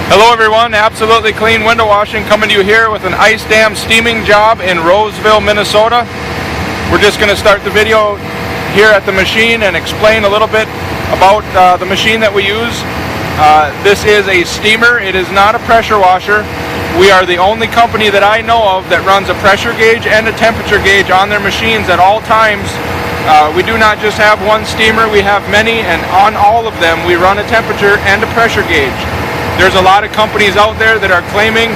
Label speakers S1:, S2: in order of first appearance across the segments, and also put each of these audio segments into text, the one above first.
S1: Hello everyone, Absolutely Clean Window Washing coming to you here with an ice dam steaming job in Roseville, Minnesota. We're just going to start the video here at the machine and explain a little bit about the machine that we use. This is a steamer. It is not a pressure washer. We are the only company that I know of that runs a pressure gauge and a temperature gauge on their machines at all times. We do not just have one steamer, we have many, and on all of them we run a temperature and a pressure gauge. There's a lot of companies out there that are claiming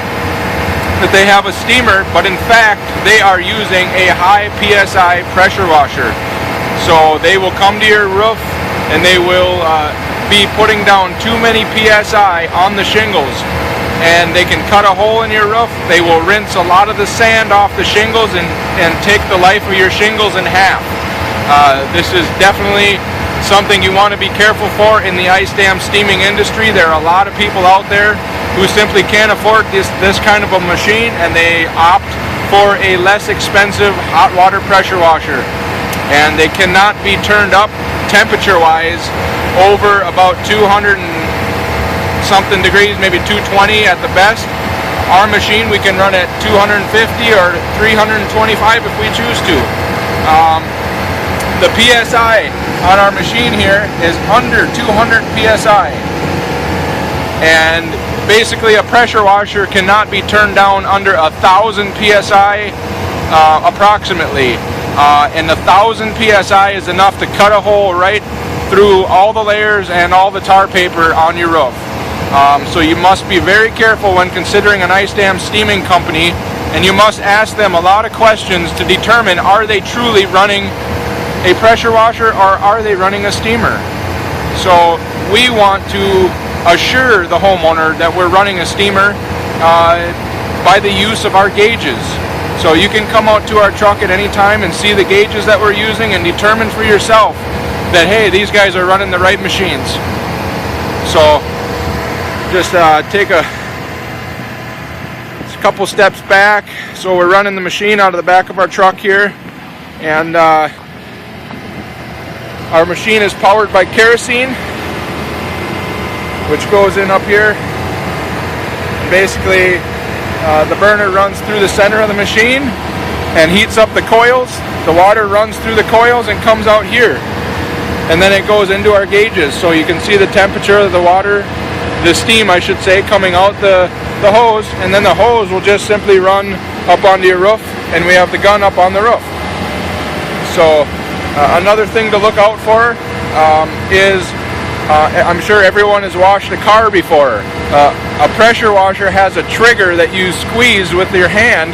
S1: that they have a steamer, but in fact they are using a high PSI pressure washer. So they will come to your roof and they will be putting down too many PSI on the shingles, and they can cut a hole in your roof. They will rinse a lot of the sand off the shingles and take the life of your shingles in half. This is definitely something you want to be careful for in the ice dam steaming industry. There are a lot of people out there who simply can't afford this kind of a machine, and they opt for a less expensive hot water pressure washer. And they cannot be turned up temperature wise over about 200 and something degrees, maybe 220 at the best. Our machine we can run at 250 or 325 if we choose to. The PSI on our machine here is under 200 PSI, and basically a pressure washer cannot be turned down under 1,000 PSI approximately, and 1,000 PSI is enough to cut a hole right through all the layers and all the tar paper on your roof. So you must be very careful when considering an ice dam steaming company, and you must ask them a lot of questions to determine, are they truly running a pressure washer or are they running a steamer? So we want to assure the homeowner that we're running a steamer by the use of our gauges. So you can come out to our truck at any time and see the gauges that we're using and determine for yourself that, hey, these guys are running the right machines. So just take a couple steps back. So we're running the machine out of the back of our truck here, and our machine is powered by kerosene, which goes in up here. Basically, the burner runs through the center of the machine and heats up the coils. The water runs through the coils and comes out here. And then it goes into our gauges, so you can see the temperature of the water, the steam I should say, coming out the hose, and then the hose will just simply run up onto your roof, and we have the gun up on the roof. So another thing to look out for is, I'm sure everyone has washed a car before. A pressure washer has a trigger that you squeeze with your hand,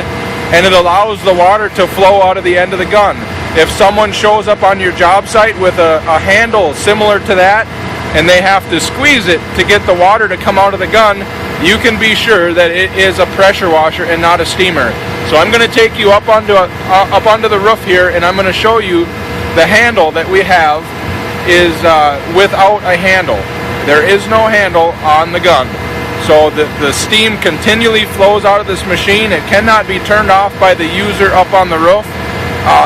S1: and it allows the water to flow out of the end of the gun. If someone shows up on your job site with a handle similar to that, and they have to squeeze it to get the water to come out of the gun, you can be sure that it is a pressure washer and not a steamer. So I'm going to take you up onto the roof here, and I'm going to show you the handle that we have is without a handle. There is no handle on the gun. So the steam continually flows out of this machine. It cannot be turned off by the user up on the roof.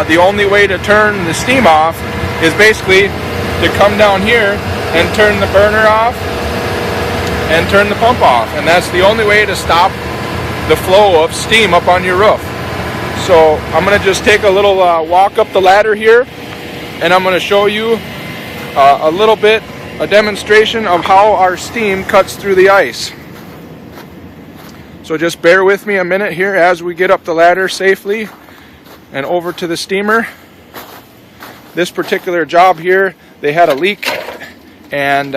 S1: The only way to turn the steam off is basically to come down here and turn the burner off and turn the pump off. And that's the only way to stop the flow of steam up on your roof. So I'm going to just take a little walk up the ladder here, and I'm going to show you a demonstration of how our steam cuts through the ice. So just bear with me a minute here as we get up the ladder safely and over to the steamer. This particular job here, they had a leak, and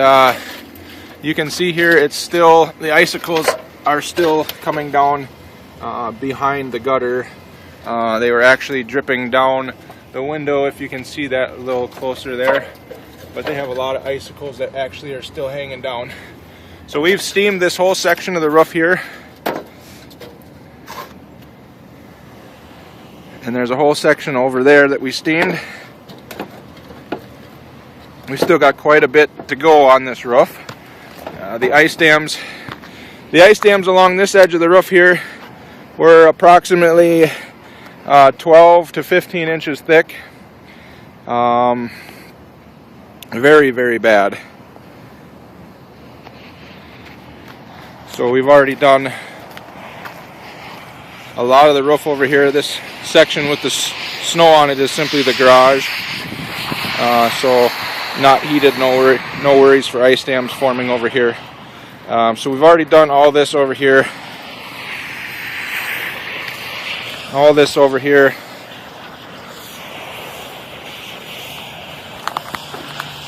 S1: you can see here it's still, the icicles are still coming down behind the gutter. They were actually dripping down the window, if you can see that a little closer there, but they have a lot of icicles that actually are still hanging down. So we've steamed this whole section of the roof here, and there's a whole section over there that we steamed. We still got quite a bit to go on this roof. The ice dams along this edge of the roof here were approximately 12 to 15 inches thick. Very, very bad. So we've already done a lot of the roof over here. This section with the snow on it is simply the garage. So not heated, no worries for ice dams forming over here. So we've already done all this over here. All this over here.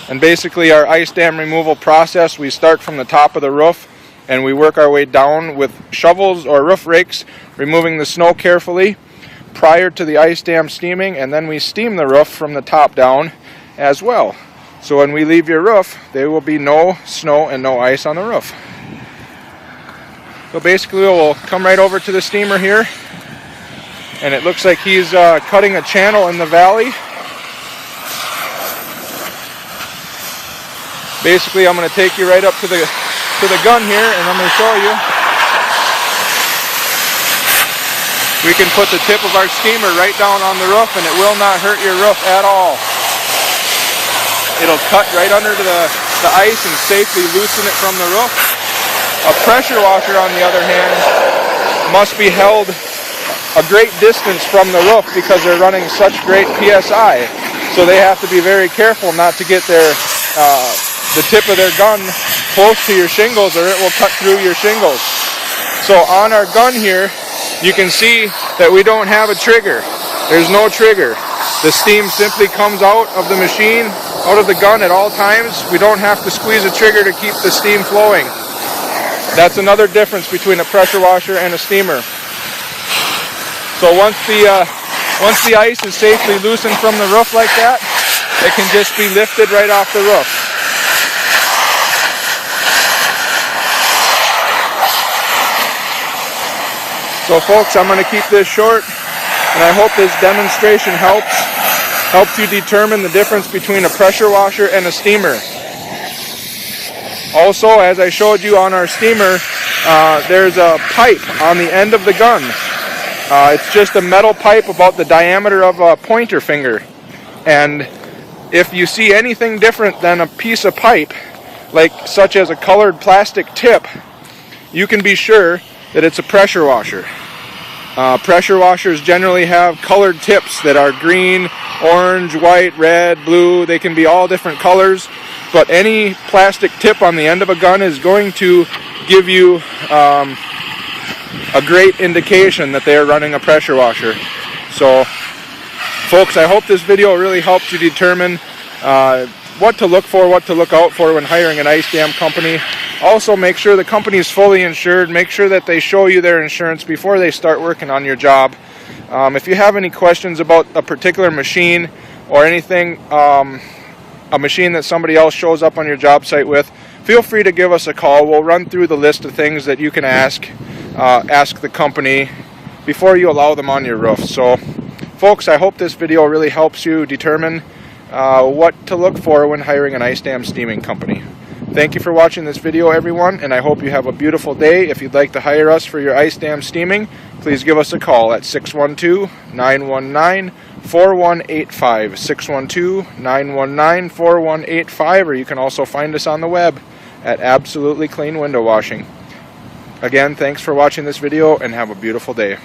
S1: And basically our ice dam removal process, we start from the top of the roof and we work our way down with shovels or roof rakes, removing the snow carefully prior to the ice dam steaming, and then we steam the roof from the top down as well. So when we leave your roof, there will be no snow and no ice on the roof. So basically we'll come right over to the steamer here, and it looks like he's cutting a channel in the valley. Basically I'm going to take you right up to the gun here, and I'm going to show you. We can put the tip of our steamer right down on the roof and it will not hurt your roof at all. It'll cut right under the ice and safely loosen it from the roof. A pressure washer, on the other hand, must be held a great distance from the roof because they're running such great PSI. So they have to be very careful not to get the tip of their gun close to your shingles, or it will cut through your shingles. So on our gun here, you can see that we don't have a trigger. There's no trigger. The steam simply comes out of the machine, out of the gun at all times. We don't have to squeeze a trigger to keep the steam flowing. That's another difference between a pressure washer and a steamer. So once the ice is safely loosened from the roof like that, it can just be lifted right off the roof. So folks, I'm going to keep this short, and I hope this demonstration helps you determine the difference between a pressure washer and a steamer. Also, as I showed you on our steamer, there's a pipe on the end of the gun. It's just a metal pipe about the diameter of a pointer finger. And if you see anything different than a piece of pipe, such as a colored plastic tip, you can be sure that it's a pressure washer. Pressure washers generally have colored tips that are green, orange, white, red, blue. They can be all different colors, but any plastic tip on the end of a gun is going to give you a great indication that they are running a pressure washer. So folks, I hope this video really helps you determine what to look for, what to look out for when hiring an ice dam company. Also, make sure the company is fully insured. Make sure that they show you their insurance before they start working on your job. If you have any questions about a particular machine or anything, a machine that somebody else shows up on your job site with, feel free to give us a call. We'll run through the list of things that you can ask the company before you allow them on your roof. So folks, I hope this video really helps you determine what to look for when hiring an ice dam steaming company. Thank you for watching this video, everyone, and I hope you have a beautiful day. If you'd like to hire us for your ice dam steaming, please give us a call at 612-919-4185, 612-919-4185, or you can also find us on the web at Absolutely Clean Window Washing. Again, thanks for watching this video, and have a beautiful day.